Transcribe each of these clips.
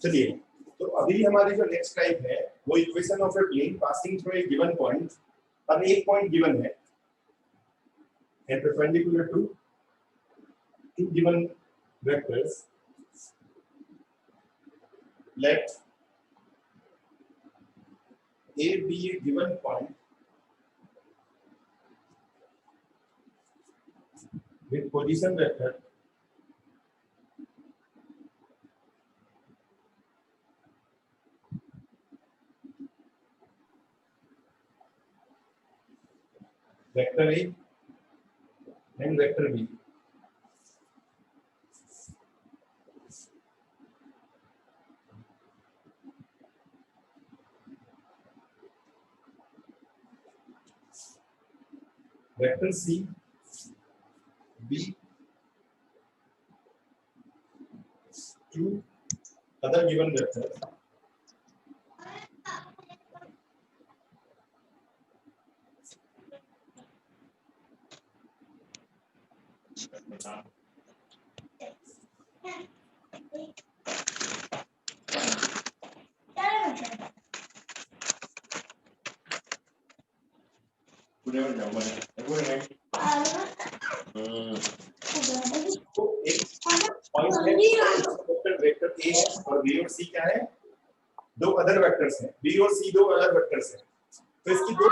चलिए, तो अभी हमारी जो नेक्स्ट टाइप है वो equation of a plane passing through a given point. अब एक पॉइंट गिवन है and perpendicular to two given vectors. Let A be a given point with position vector vector A and vector B. Vector C, B, two other given vectors. Vector A और B और सी क्या है? दो other vectors हैं। B और सी दो अलग vectors हैं। तो इसकी दो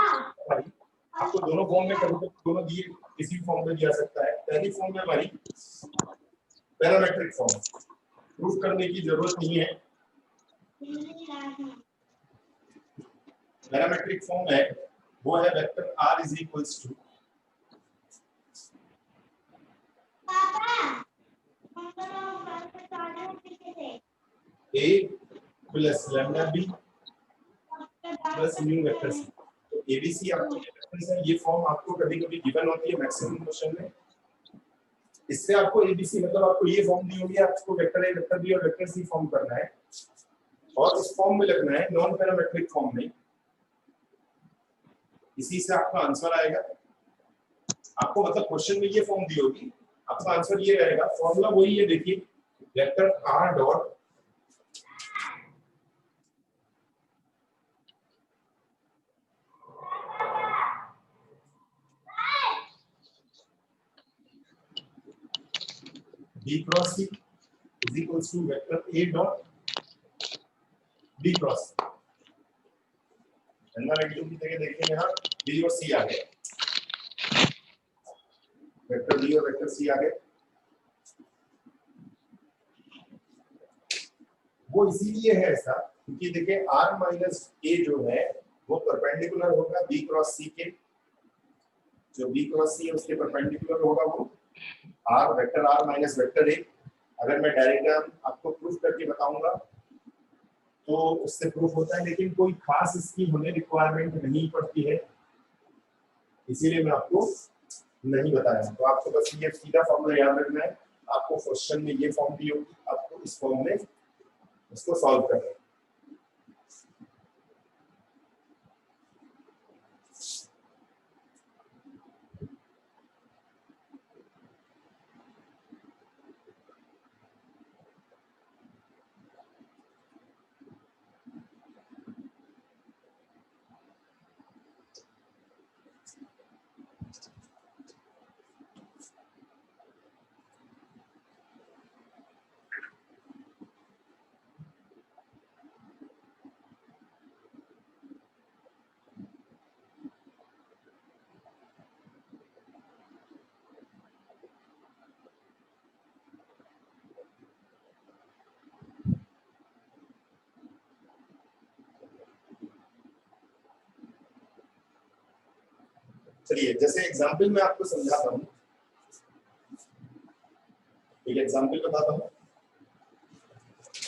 आपको दोनों फॉर्म में कभी दोनों दिए किसी फॉर्म में दिया सकता है। पहली फॉर्म में हमारी पैरामेट्रिक फॉर्म प्रूफ करने की जरूरत नहीं है। पैरामेट्रिक फॉर्म है वो है vector r is equals to a plus lambda b plus mu vector c। तो abc आपको ये वेक्टर्स है। ये फॉर्म आपको कभी-कभी गिवन होती है मैक्सिमम क्वेश्चन में। इससे आपको abc मतलब आपको ये फॉर्म दी होगी, आपको वेक्टर a वेक्टर b और वेक्टर c फॉर्म करना है और इस फॉर्म में लगना है नॉन पैरामेट्रिक फॉर्म में। इसी से आपका आंसर आएगा। आपको मतलब क्वेश्चन में ये फॉर्म दी होगी, आपका आंसर ये रहेगा। फॉर्मूला वही है, देखिए vector r dot b cross c is equals to vector a dot b cross c। Negative की जगह देखिए यहाँ b और c आ गए, वेक्टर b और वेक्टर c आ गए। वो इसीलिए है ऐसा क्योंकि देखिए r माइनस a जो है वो परपेंडिकुलर होगा b क्रॉस c के। जो b क्रॉस c है उसके परपेंडिकुलर होगा वो r vector r minus vector a। अगर मैं डायग्राम आपको प्रूफ करके बताऊंगा तो उससे प्रूफ होता है, लेकिन कोई खास इसकी हमें रिक्वायरमेंट नहीं पड़ती है, इसीलिए मैं आपको नहीं बताया। तो आपको बस ये सीधा फॉर्मूला याद रखना है, आपको क्वेश्चन में ये फॉर्म दी होगी, आपको इस फॉर्म में इसको सॉल्व करना है। चलिए जैसे एग्जाम्पल में आपको समझाता हूँ, एक एग्जाम्पल बताता हूँ।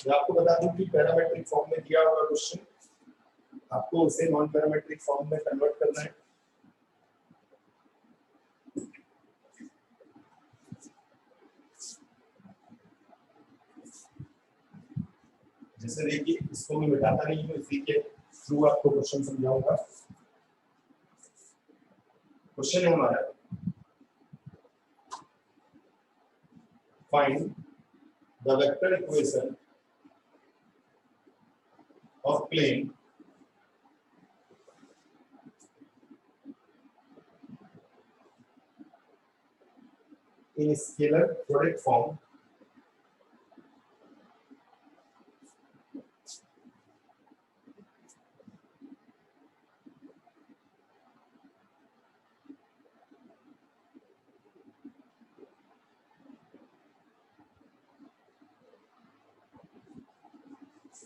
मैं आपको बता दूं कि पैरामेट्रिक फॉर्म में दिया हुआ क्वेश्चन, आपको उसे नॉन पैरामेट्रिक फॉर्म में कन्वर्ट करना है। जैसे देखिए, इसको मैं मिटाता नहीं हूँ, इसी के थ्रू आपको क्वेश्चन समझाऊंगा। क्वेश्चन है हमारा, find the vector equation of plane in scalar product form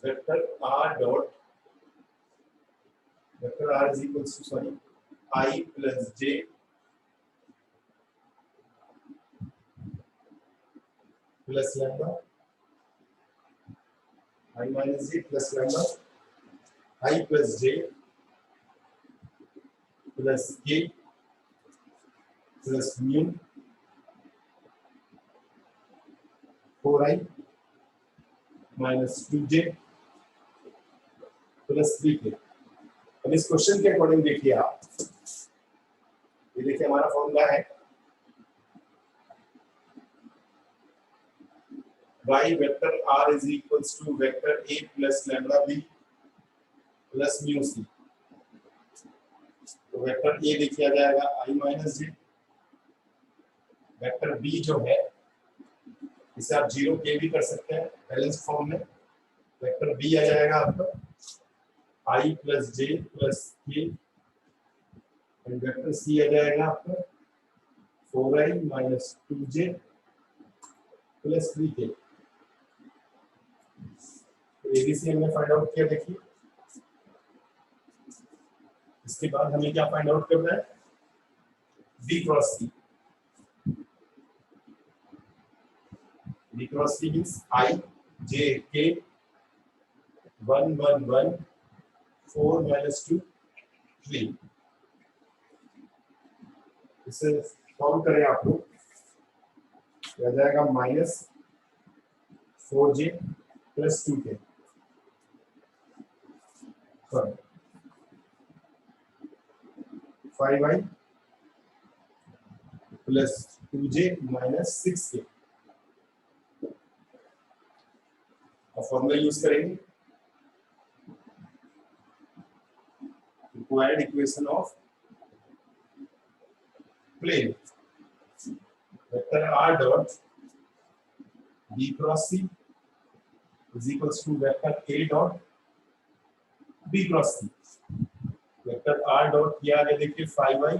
vector r dot vector r is equals to I plus j plus lambda I minus j plus lambda I plus j plus k plus mu 4i minus 2j plus 3k। अब इस question के according देखिए आप, ये देखिए हमारा formula है y vector r is equals to vector a plus lambda b plus mu c। तो वेक्टर a देखिए आ जाएगा i minus j, vector b जो है इसे आप 0k भी कर सकते हैं बैलेंस फॉर्म में। वेक्टर b आ जाएगा आपका i plus j plus k, and vector c आ जाएगा आपका 4i minus 2j plus 3k। ABC हमने फाइंड आउट किया, देखिए इसके बाद हमें क्या फाइंड आउट करना है, B cross C. B cross C means I J K 1 1 1 4 minus 2 3। इसे सॉल्व करें आप लोग, आ जाएगा minus 4j plus 2k, sorry 5i plus 2j minus 6k। और फॉर्मूला यूज करेंगे, required equation of plane vector r dot b cross c is equals to vector a dot b cross c। Vector r dot किया है देखिए 5i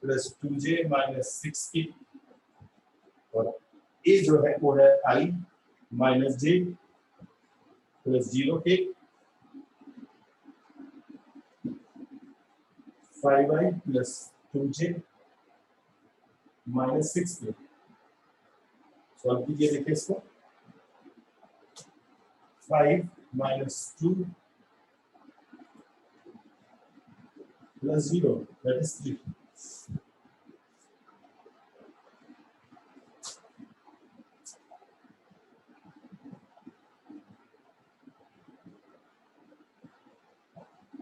plus 2j minus 6k, और a जो है वो है i minus j plus 0k 5i plus 2j minus 6k। Solve कीजिए, देखिए इसको 5 minus 2 plus 0 that is 3.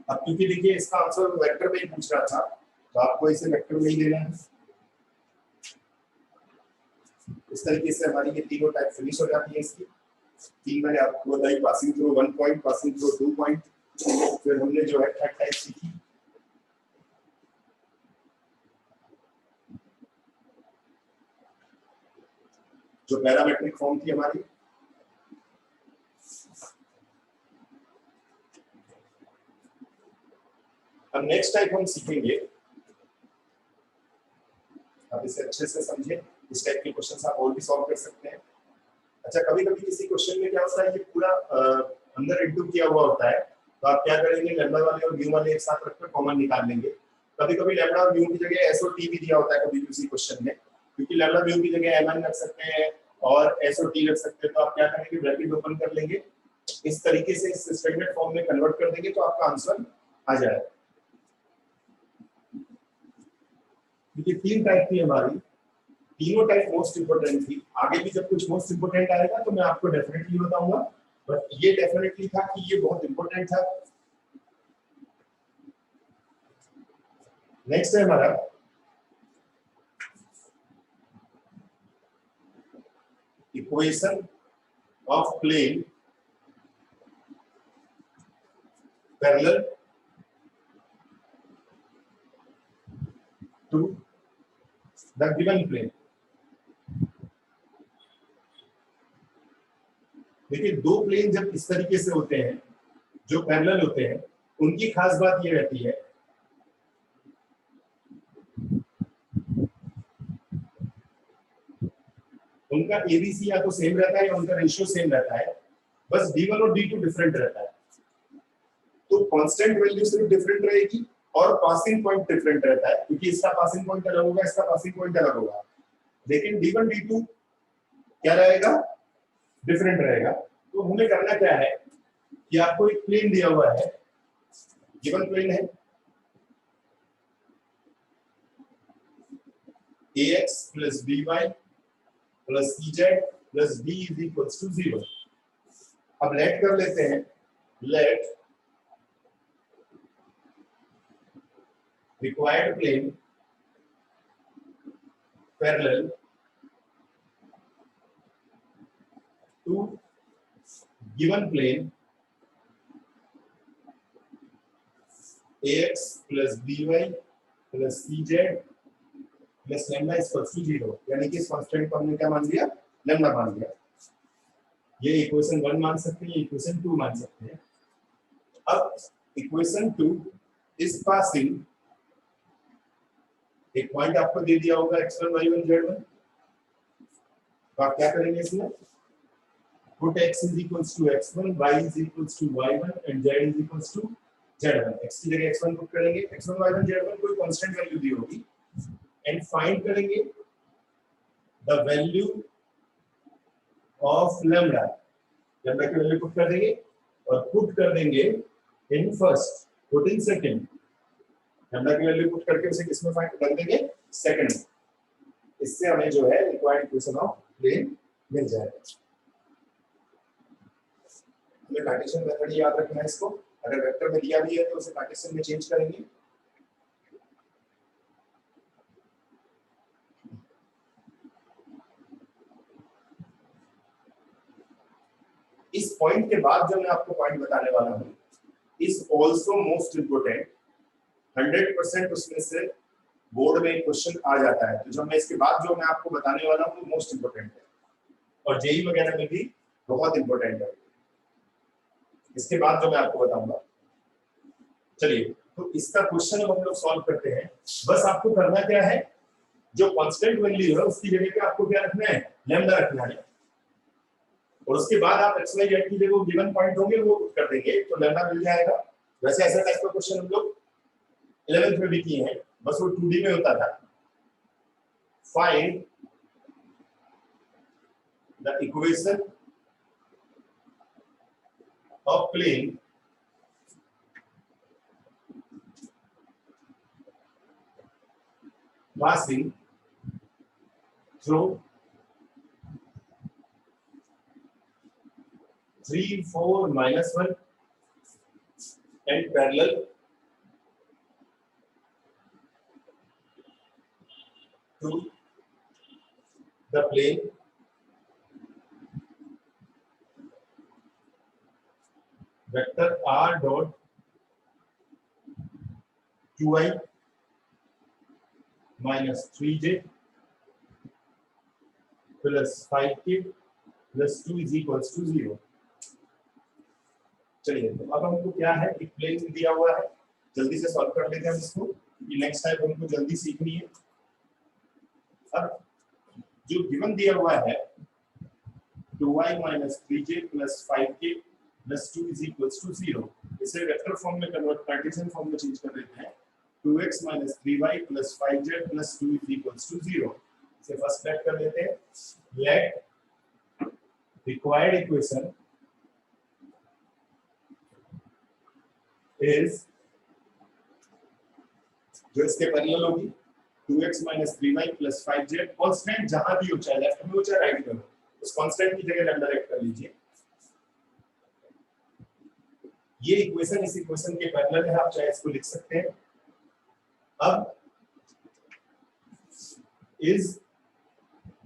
अब क्योंकि देखिए इसका आंसर वेक्टर में ही पूछ रहा था तो आपको इसे वेक्टर में ही देना है। इस तरीके से हमारी ये तीनों टाइप फिनिश हो जाती है। इसकी तीन मैंने आपको बताई, passing through 1 point, passing through 2 point, फिर हमने जो है थर्ड टाइप सीखी जो पैरामेट्रिक फॉर्म थी हमारी। अब नेक्स्ट टाइप हम सीखेंगे, आप इसे अच्छे से समझें। इस टाइप के क्वेश्चन आप और भी सॉल्व कर सकते हैं। अच्छा, कभी कभी किसी क्वेश्चन में क्या होता है, ये पूरा अंदर इंटू किया हुआ होता है, तो आप क्या करेंगे, लैम्डा वाले और म्यू वाले एक साथ रखकर कॉमन निकाल लेंगे। कभी कभी लैम्डा और म्यू की जगह एस और टी भी दिया होता है कभी किसी क्वेश्चन में, क्योंकि लैम्डा म्यू की जगह एम एन रख सकते हैं और एस और टी रख सकते हैं। तो आप क्या करेंगे, ब्रैकेट ओपन कर लेंगे, इस तरीके से इस स्टैंडर्ड फॉर्म में कन्वर्ट कर देंगे तो आपका आंसर आ जाएगा। देखिए तीन टाइप थी हमारी, तीनों टाइप मोस्ट इंपोर्टेंट थी। आगे भी जब कुछ मोस्ट इंपोर्टेंट आएगा तो मैं आपको डेफिनेटली बताऊंगा, बट ये डेफिनेटली था कि ये बहुत इंपोर्टेंट था। नेक्स्ट है हमारा equation of plane parallel to the given plane. देखिए दो प्लेन जब इस तरीके से होते हैं जो पैरेलल होते हैं, उनकी खास बात ये रहती है उनका एबीसी या तो सेम रहता है या उनका रेशियो सेम रहता है, बस d1 और d2 डिफरेंट रहता है। तो कांस्टेंट वैल्यू सिर्फ डिफरेंट रहेगी और पासिंग पॉइंट डिफरेंट रहता है, क्योंकि इसका पासिंग पॉइंट अलग होगा, इसका पासिंग पॉइंट अलग होगा। लेकिन d1 d2 क्या रहेगा, डिफरेंट रहेगा। तो हमें करना क्या है कि आपको एक प्लेन दिया हुआ है, गिवन प्लेन है ax plus by plus cz plus d is equals to 0। अब लेट कर लेते हैं, late required plane parallel to given plane ax plus by plus cz plus lambda is equals to 0। यानी कि इस कांस्टेंट को हमने क्या मान लिया, लैम्डा मान लिया। ये इक्वेशन 1 मान सकते हैं, इक्वेशन 2 मान सकते हैं। अब इक्वेशन 2 इज पासिंग, एक पॉइंट आपको दे दिया होगा x1 y1 z1, तो आप क्या करेंगे इसमें, put x is equals to x1, y is equals to y1 and z is equals to z1। x की जगह x1 पुट करेंगे, x1 y1 z1 कोई कांस्टेंट वैल्यू दी होगी, एंड फाइंड करेंगे the value of lambda. Lambda की value put कर देंगे और पुट कर देंगे in first, put in second. Lambda की वैल्यू पुट करके उसे किसमें फाइंड रख देंगे, सेकंड। इससे हमें जो है रिक्वायर्ड इक्वेशन ऑफ प्लेन मिल जाएगा। हमें कार्टेशियन मेथड याद रखना है इसको। अगर वेक्टर में दिया भी है तो उसे कार्टेशियन में चेंज करेंगे। इस पॉइंट के बाद जो मैं आपको पॉइंट बताने वाला हूं इज आल्सो मोस्ट इंपोर्टेंट। 100% उसमें से बोर्ड में क्वेश्चन आ जाता है, तो जब मैं इसके बाद जो मैं आपको बताने वाला हूं वो मोस्ट इंपोर्टेंट है और जेई वगैरह में भी बहुत इंपोर्टेंट है। इसके बाद जो मैं आपको बताऊंगा, चलिए तो इसका क्वेश्चन अब हम लोग सॉल्व करते हैं। बस आपको करना क्या है, जो कांस्टेंट वैल्यू है उसकी जगह पे आपको क्या रखना है, लैम्डा रखना है, और उसके बाद आप एक्स वाई जेड की जो गिवन पॉइंट होंगे वो पुट कर देंगे तो लैम्डा मिल जाएगा। वैसे ऐसा टाइप का क्वेश्चन हम लोग 11th में भी किए हैं, बस वो 2D में होता था। Find the equation of plane passing through 3, 4, -1 and parallel to the plane vector r dot qi minus 3j plus 5k plus 2 is equals to 0। चलिए तो अब हमको क्या है, एक प्लेन दिया हुआ है, जल्दी से सॉल्व कर लेते हैं इसको, ये नेक्स्ट टाइम हमको जल्दी सीखनी है। अब जो गिवन दिया हुआ है 2y minus 3j plus 5k plus 2 is equals to 0, इसे वेक्टर फॉर्म में कन्वर्ट, कार्टेशियन फॉर्म में चेंज कर देते हैं। 2x minus 3y plus 5z plus 2 is equals to 0, इसे फर्स्ट लेट कर देते हैं। लेट रिक्वायर्ड इक्वेशन is जो इसके पैरेलल होगी 2x minus 3y plus 5z, constant जहां भी हो, चाहे लेफ्ट में हो चाहे राइट में हो, उस कांस्टेंट की जगह लैम्डा रख कर लीजिए। ये इक्वेशन इस इक्वेशन के पैरेलल है, आप चाहे इसको लिख सकते हैं। अब इज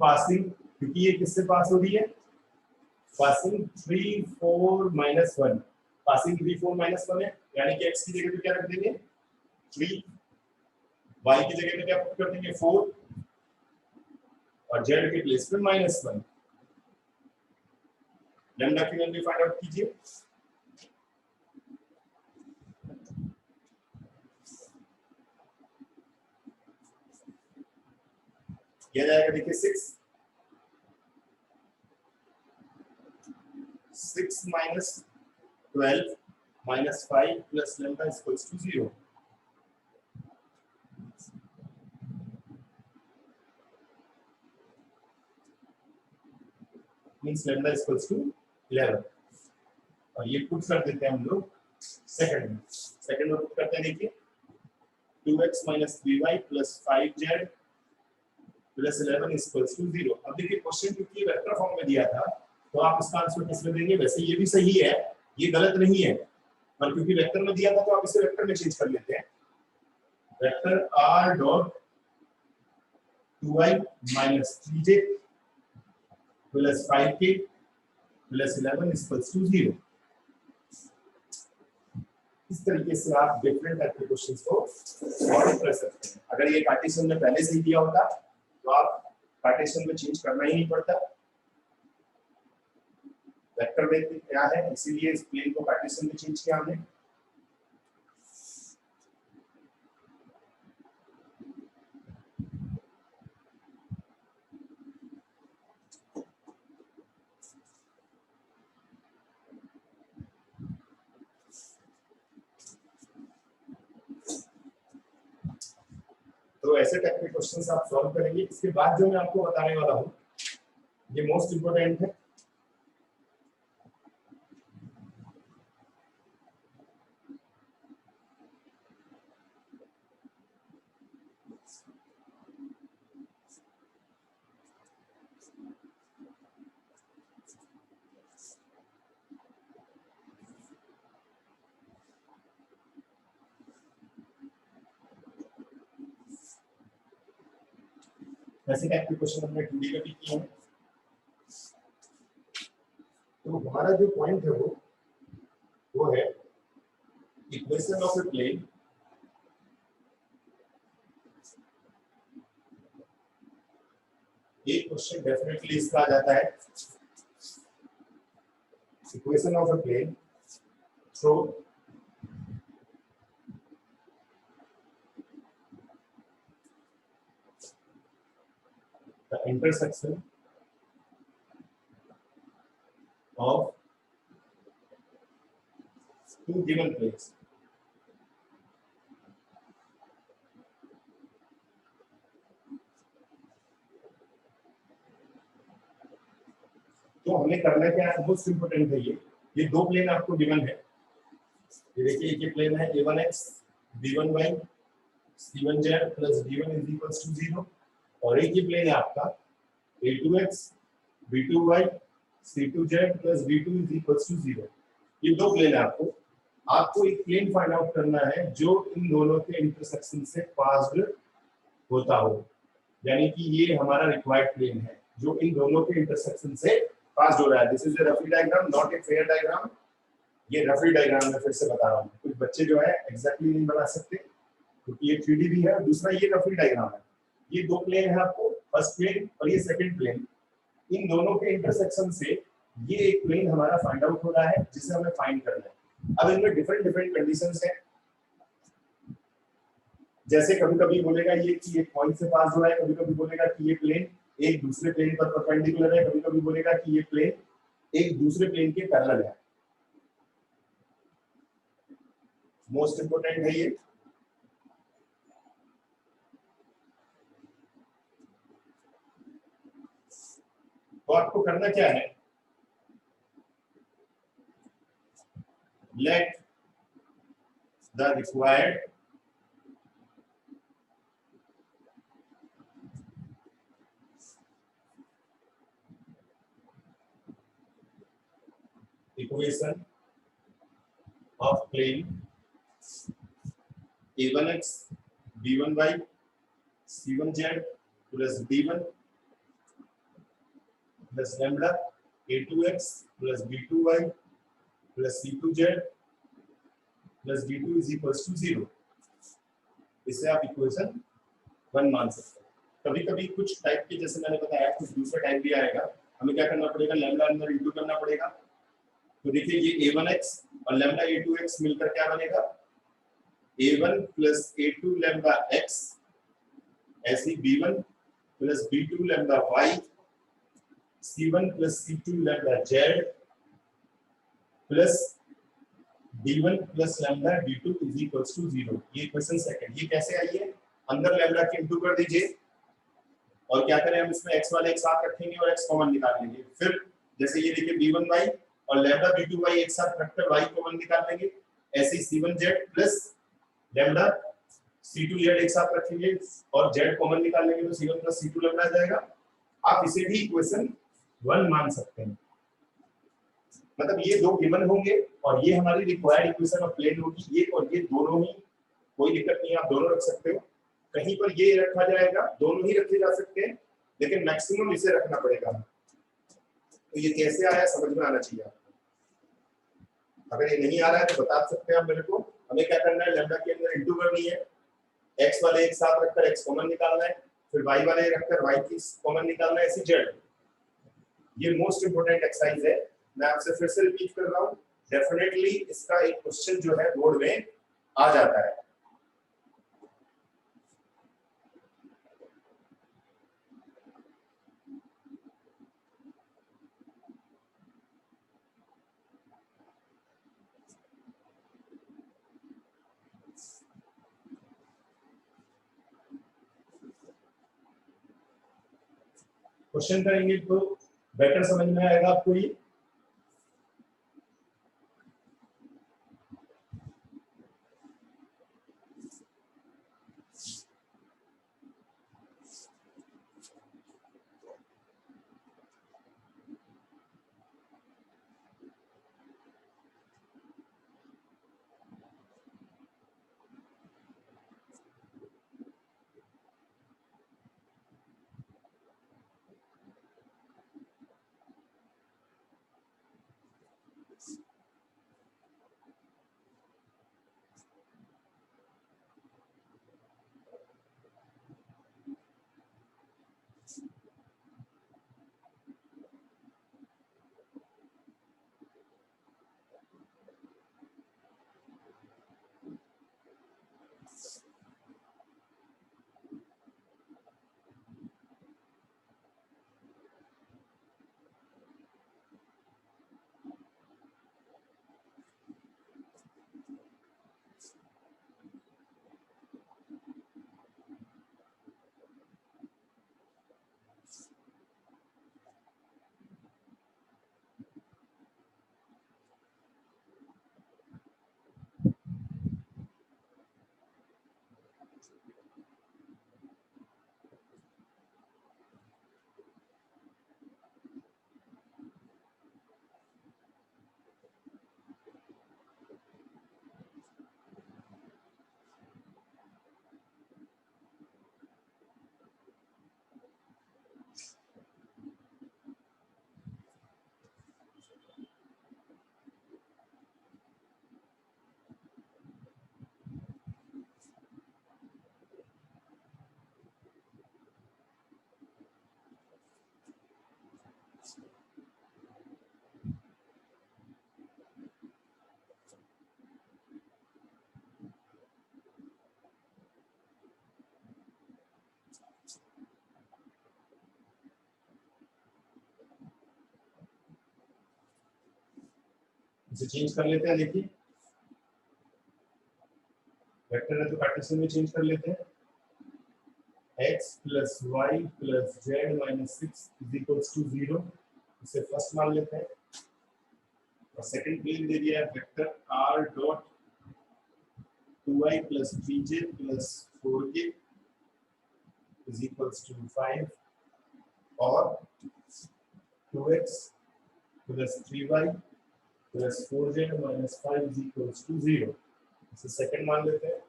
पासिंग, क्योंकि ये किससे पास हो रही है, पासिंग 3, 4, -1, पासिंग 3, 4, -1 है, यानी कि x की जगह पे क्या रख देंगे 3, y की जगह पे क्या पुट कर देंगे 4 और z के प्लेस पे -1। लैम्डा की वैल्यू फाइंड आउट कीजिए। ये जाएगा देखिए 6 minus 12 minus 5 plus lambda is equals to 0। means lambda is equals to 11 और ये पुट कर देते हैं हम लोग सेकंड में पुट करते हैं। देखिए 2x minus 3y plus 5z plus 11 is equals to 0। अब देखिए क्वेश्चन क्योंकि वेक्टर फॉर्म में दिया था तो आप इसका आंसर किसमें देंगे, वैसे ये भी सही है, ये गलत नहीं है, पर क्योंकि वेक्टर में दिया था तो आप इसे वेक्टर में चेंज कर लेते हैं। Vector r dot 2y minus 3j plus 5k plus 11 is equals to 0। इस तरीके से आप डिफरेंट टाइप के क्वेश्चंस को सॉल्व कर सकते हैं। अगर ये कार्टेशियन में पहले से ही दिया होता तो आप कार्टेशियन में चेंज करना ही नहीं पड़ता। वेक्टर में क्या है, इसीलिए इस प्लेन को कार्टेशियन में चेंज किया हमने। तो ऐसे टाइप के क्वेश्चंस आप सॉल्व करेंगे। इसके बाद जो मैं आपको बताने वाला हूँ ये मोस्ट इंपोर्टेंट है। ऐसे टाइप के क्वेश्चन हमने 2D में भी किए हैं। तो हमारा जो पॉइंट है वो है इक्वेशन ऑफ ए प्लेन एक क्वेश्चन डेफिनेटली इसका आ जाता है, equation of a plane through the intersection of two given planes। तो हमें करना क्या है, मोस्ट इंपोर्टेंट है ये दो प्लेन आपको गिवन है। ये देखिए एक ये प्लेन है a1x b1y c1z plus d1 is equals to 0 और एक ये प्लेन है आपका a2x b2y c2z plus d2 is equals to 0। ये दो प्लेन है आपको एक प्लेन फाइंड आउट करना है जो इन दोनों के इंटरसेक्शन से पास्ड होता हो, यानी कि ये हमारा रिक्वायर्ड प्लेन है जो इन दोनों के इंटरसेक्शन से पास हो रहा है। This is a Rafi diagram, not a fair diagram. ये रफी डायग्राम में फिर से बता रहा हूँ, कुछ बच्चे जो है एग्जैक्टली नहीं बना सकते क्योंकि ये 3D भी है, दूसरा ये रफी डायग्राम है। ये दो प्लेन है आपको, फर्स्ट प्लेन और ये सेकंड प्लेन, इन दोनों के इंटरसेक्शन से ये एक प्लेन हमारा फाइंड आउट हो रहा है जिसे हमें फाइंड करना है। अब इनमें डिफरेंट डिफरेंट कंडीशंस हैं, जैसे कभी कभी बोलेगा ये कि एक पॉइंट से पास हो रहा है, कभी कभी बोलेगा कि ये प्लेन एक दूसरे प्लेन पर परपेंडिकुलर है, कभी कभी बोलेगा कि ये प्लेन एक दूसरे प्लेन के पैरेलल है। मोस्ट इंपोर्टेंट है ये। तो आपको करना क्या है, let the required equation of plane a1x b1y c1z plus d1 plus lambda a2x plus b2y plus c2z plus d2 is equals to 0। इसे आप इक्वेशन 1 मान सकते हैं। कभी कभी कुछ टाइप के, जैसे मैंने बताया, कुछ दूसरा टाइप भी आएगा, हमें क्या करना पड़ेगा, लैम्डा अंदर इंटू करना पड़ेगा। तो देखिए ये a1x और लैम्डा a2x मिलकर क्या बनेगा, a1 plus a2 lambda x, ऐसे b1 plus b2 lambda y, c1 plus c2 lambda z plus d1 plus lambda d2 is equals to 0। ये इक्वेशन सेकंड। ये कैसे आई है, अंदर लैम्डा के इंटू कर दीजिए और क्या करें, हम इसमें x वाले एक साथ रखेंगे और x कॉमन निकाल लेंगे। फिर जैसे ये देखिए b1y और लैम्डा b2y एक साथ रखकर y कॉमन निकाल लेंगे, ऐसे ही c1z प्लस लैम्डा c2z एक साथ रखेंगे और z कॉमन निकाल लेंगे तो c1 प्लस c2 लैम्डा आ जाएगा। आप इसे भी इक्वेशन 1 मान सकते हैं। मतलब ये दो गिवन होंगे और ये हमारी रिक्वायर्ड इक्वेशन ऑफ प्लेन होगी, ये और ये दोनों ही, कोई दिक्कत नहीं, आप दोनों रख सकते हो। कहीं पर ये रखा जाएगा, दोनों ही रखे जा सकते हैं, लेकिन मैक्सिमम इसे रखना पड़ेगा। तो ये कैसे आया समझ में आना चाहिए आपको। अगर ये नहीं आ रहा है तो बता सकते हैं आप मेरे को। हमें क्या करना है, लैम्डा के अंदर इंटू करनी है, x वाले एक साथ रखकर x कॉमन निकालना है, फिर y वाले रखकर y की कॉमन निकालना है, ऐसे z। ये मोस्ट इंपोर्टेंट एक्सरसाइज है, मैं आपसे फिर से रिपीट कर रहा हूं। डेफिनेटली इसका एक क्वेश्चन जो है बोर्ड में आ जाता है। क्वेश्चन करेंगे तो बेटर समझ में आएगा आपको ये। इसे चेंज कर लेते हैं, देखिए वेक्टर है तो कार्टेशियन में चेंज कर लेते हैं। x plus y plus z minus 6 is equals to 0, इसे फर्स्ट मान लेते हैं। और सेकंड प्लेन दे दिया है vector r dot 2y plus 3j plus 4k is equals to 5 और 2x plus 3y plus 4z minus 5 is equals to 0, इसे second मान लेते हैं।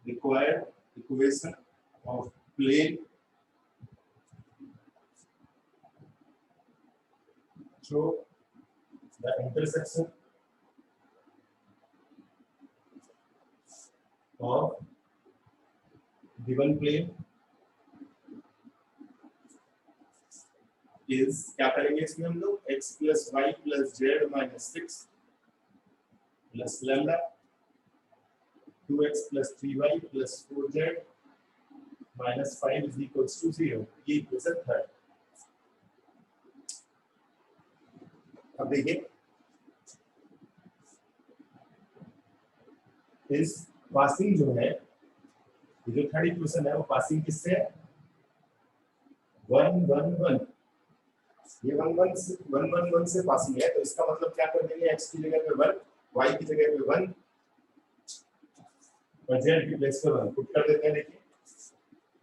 Required equation of plane through the intersection of given plane is, क्या करेंगे इसमें हम लोग, x plus y plus z minus 6 plus lambda 2x plus 3y plus 4z minus 5 is equals to 0, ये इक्वेशन थर्ड। अब देखिए इस पासिंग जो है, जो थर्ड इक्वेशन है वो पासिंग किससे है, 1 1 1, ये 1 1 से 1 1 1 से पासिंग है, तो इसका मतलब क्या कर देंगे, x की जगह पे 1, y की जगह पे 1 और z की प्लेस पे 1 पुट कर देते हैं। देखिए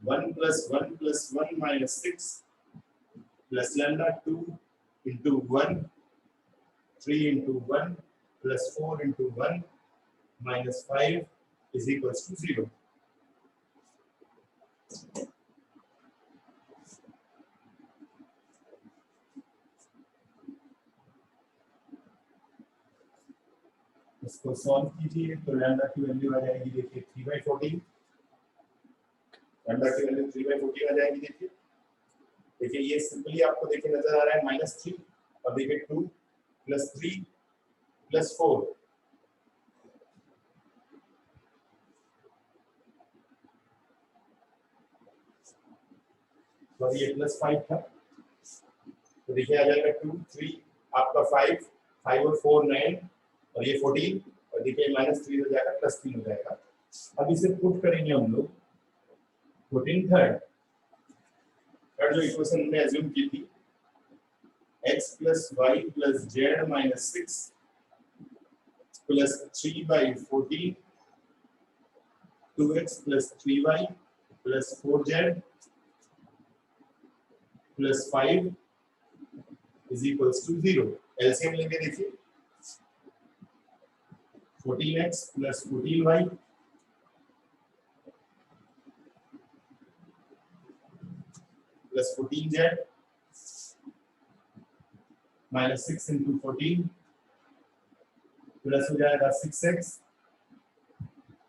1 plus 1 plus 1 minus 6 plus lambda 2 into 1 3 into 1 plus 4 into 1 minus 5 is equals to 0। इसको सॉल्व कीजिए तो लैम्डा की वैल्यू आ जाएगी, देखिए 3/14, लैम्डा की वैल्यू 3/14 आ जाएगी। देखिए देखिए ये सिंपली आपको देखिए नजर आ रहा है -3 और देखिए 2 + 3 + 4, और ये +5 था, तो देखिए आ जाएगा 2 3 आपका 5 5 और 4 9 और ये 14 और देखिए -3 हो जाएगा +3 हो जाएगा। अब इसे पुट करेंगे हम लोग 14 थर्ड जो इक्वेशन हमने अज्यूम की थी, x plus y plus z minus 6 plus 3/14 2x plus 3y plus 4z plus 5 is equals to 0। LCM लेंगे, देखिए 14x plus 14y plus 14z minus 6 into 14 plus हो जाएगा 6x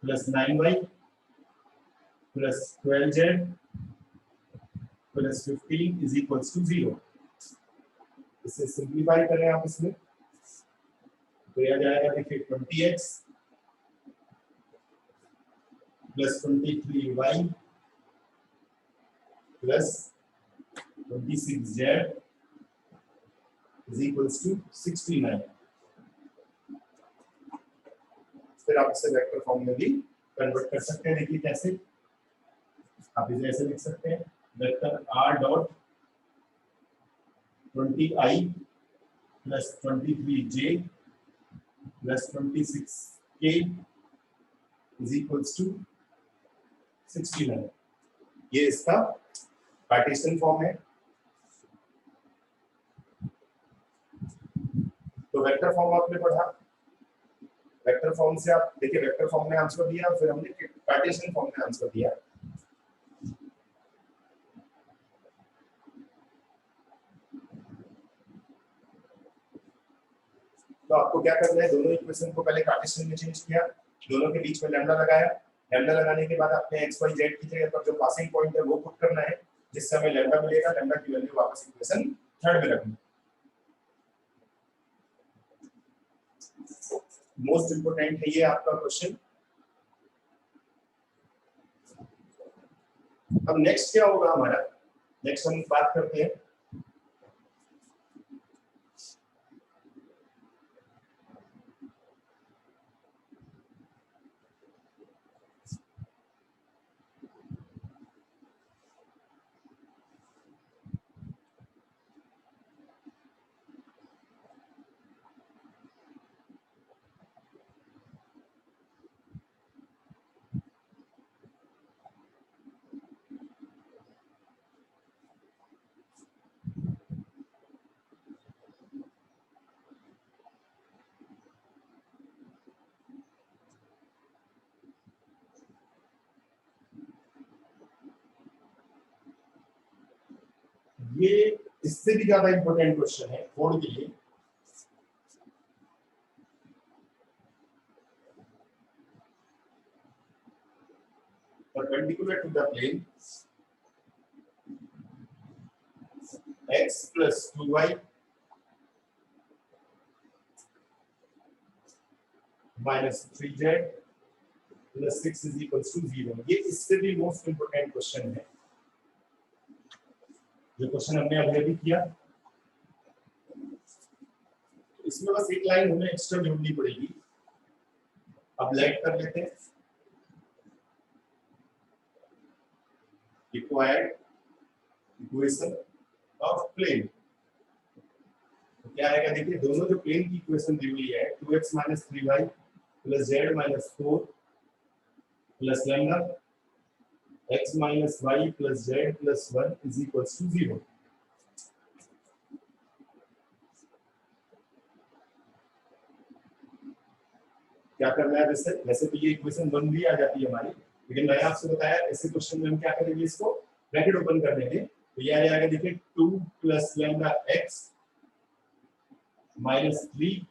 plus 9y plus 12z plus 15 is equals to 0। इसे simplify करें आप इसमें तो यह जाएगा, देखिए 20x plus 23y plus 26z is equals to 69। फिर आप इसे वेक्टर फॉर्म में भी कन्वर्ट कर सकते हैं। देखिए कैसे, आप इसे ऐसे लिख सकते हैं, vector r dot 20i plus 23j plus 26k is equals to 69। ये इसका कार्टेशियन फॉर्म है। तो वेक्टर फॉर्म आपने पढ़ा, वेक्टर फॉर्म से आप देखिए वेक्टर फॉर्म में आंसर दिया, फिर हमने कार्टेशियन फॉर्म में आंसर दिया। तो आपको क्या करना है, दोनों इक्वेशन को पहले कार्टेशियन में चेंज किया, दोनों के बीच में लैम्डा लगाया, लैम्डा लगाने के बाद आपने x y z की जगह पर जो पासिंग पॉइंट है वो पुट करना है, जिससे हमें लैम्डा मिलेगा। लैम्डा की वैल्यू वापस इक्वेशन थर्ड में रखनी। मोस्ट इंपोर्टेंट है ये आपका क्वेश्चन। अब नेक्स्ट क्या होगा हमारा, नेक्स्ट हम बात करते हैं ये इससे भी ज्यादा इंपॉर्टेंट क्वेश्चन है बोर्ड के लिए। Perpendicular to the plane x plus 2y minus 3z plus 6 is equals to 0। ये इससे भी मोस्ट इंपोर्टेंट क्वेश्चन है, जो क्वेश्चन हमने अभी किया। इसमें बस एक लाइन हमें एक्स्ट्रा जोड़नी पड़ेगी। अब लेट कर लेते हैं रिक्वायर्ड इक्वेशन ऑफ प्लेन। तो क्या आएगा देखिए, दोनों जो प्लेन की इक्वेशन दी हुई है 2x - 3y + z - 4 + lambda x - y + z + 1 = 0। क्या करना है वैसे? वैसे तो ये इक्वेशन 1 भी आ जाती है हमारी, लेकिन मैंने आपसे बताया ऐसे क्वेश्चन में हम क्या करेंगे, इसको ब्रैकेट ओपन कर देंगे। तो ये आ जाएगा देखिए 2 + लैम्डा x - 3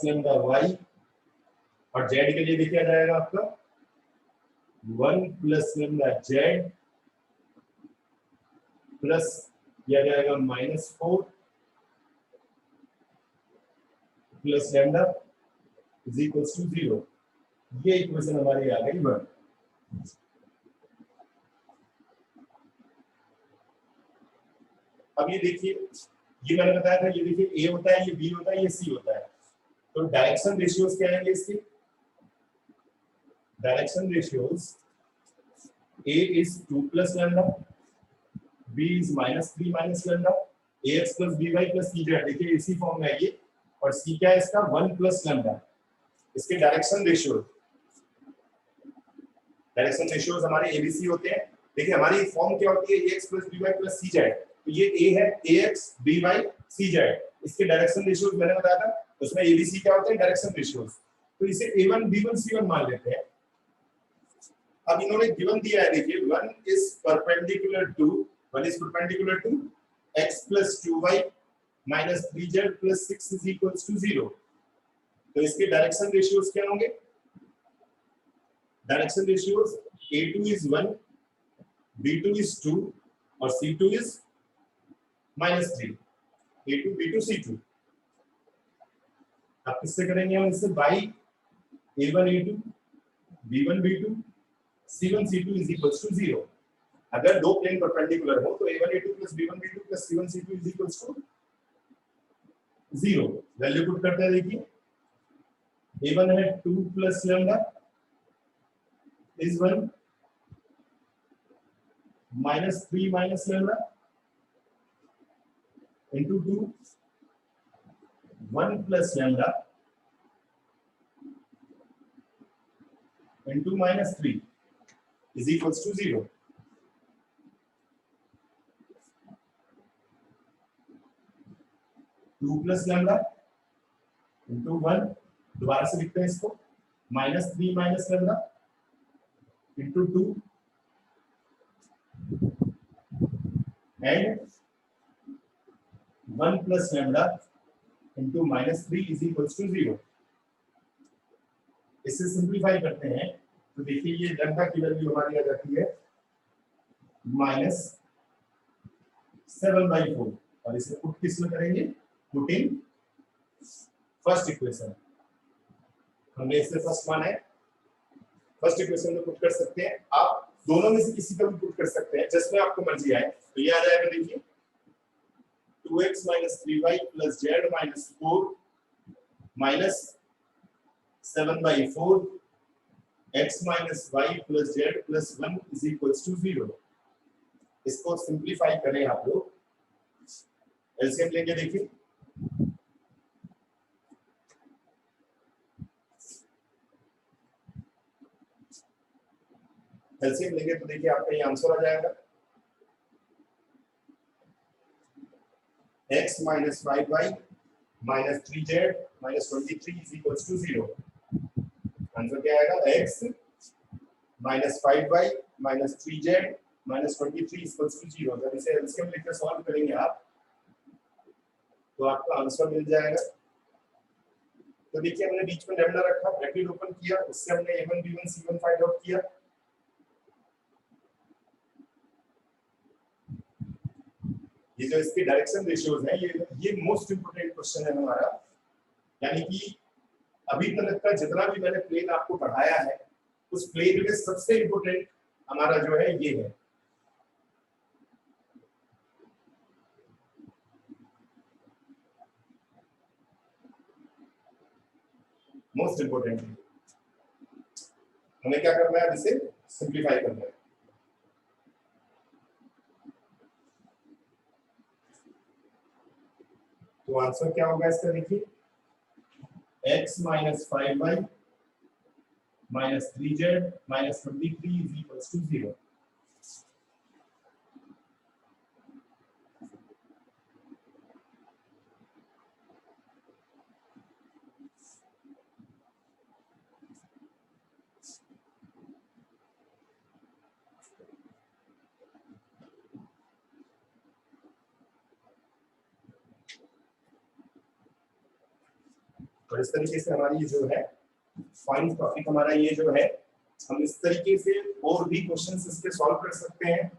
- लैम्डा y, और z के लिए देखिए आ जाएगा आपका 1 + लैम्डा z प्लस ये आ जाएगा -4 प्लस लैम्डा = 0। ये इक्वेशन हमारी आ गई 1। अब ये देखिए, ये मैंने बताया था, ये देखिए a होता है, ये b होता है, ये c होता है। तो डायरेक्शन रेशियोज क्या आएंगे इसके? Direction ratios a is 2 + lambda, b is -3 - lambda, ax + by + cz। देखिए इसी फॉर्म में है ये, और c क्या है इसका? 1 + लैम्डा। इसके डायरेक्शन रेशियोज हमारे abc होते हैं। देखिए हमारी फॉर्म क्या होती है, ax + by + cz। तो ये a है, ax by cz। इसके डायरेक्शन रेशियोज मैंने बताया था, उसमें abc क्या होते हैं? Direction ratios. तो इसे a1 b1 c1 मान लेते हैं। अब इन्होंने गिवन दिया है, देखिए 1 is perpendicular to x + 2y - 3z + 6 = 0। तो इसके डायरेक्शन रेशियोज क्या होंगे? Direction ratios a2 is 1, b2 is 2 और c2 is -3। a2 b2 c2। अब किससे करेंगे हम? इससे by a1 a2 b1 b2 c1 c2 = 0। अगर दो प्लेन परपेंडिकुलर हो तो a1 a2 + b1 b2 + c1 c2 = 0। Value put करते हैं। देखिए a1 है 2 + lambda is 1 -3 - lambda into 2 1 + lambda into -3 = 0। Two plus lambda into 1, दोबारा से लिखते हैं इसको, -3 - lambda into 2 and 1 + lambda into -3 = 0। इससे सिंप्लीफाई करते हैं तो देखिए ये लैम्डा की वैल्यू हमारी आ जाती है -7/4। और इसे पुट किस में करेंगे? Put in first equation. हमने इसे फर्स्ट माना है, फर्स्ट इक्वेशन में पुट कर सकते हैं। आप दोनों में से किसी का भी पुट कर सकते हैं, जिसमें आपको मर्जी आए। तो ये आ जाएगा देखिए 2x - 3y + z - 4 -7/4 x - y + z + 1 = 0। इसको सिंप्लीफाई करें आप लोग, एलसीएम लेंगे। देखिए एलसीएम लेंगे तो देखिए आपका ये आंसर आ जाएगा x - 5y - 3z - 23 = 0। आंसर क्या आएगा? x - 5y - 3z -23 equals to 0। जब इसे एलसीएम लेकर सॉल्व करेंगे आप तो आपका आंसर मिल जाएगा। तो देखिए हमने बीच में लैम्डा रखा, ब्रैकेट ओपन किया, उससे हमने a1 b1 c1 find out किया। ये जो इसके डायरेक्शन रेशियोज हैं, ये मोस्ट इंपोर्टेंट क्वेश्चन है हमारा। यानी कि अभी तक का जितना भी मैंने प्लेन आपको पढ़ाया है, उस प्लेन में सबसे इंपोर्टेंट हमारा जो है ये है। मोस्ट इंपोर्टेंट हमें क्या करना है, इसे सिंप्लीफाई करना है। तो आंसर क्या होगा इसका, देखिए x minus 5y minus 3z minus 23 is equals to 0। और इस तरीके से हमारी जो है फाइनल टॉपिक हमारा ये जो है, हम इस तरीके से और भी क्वेश्चंस इसके सॉल्व कर सकते हैं।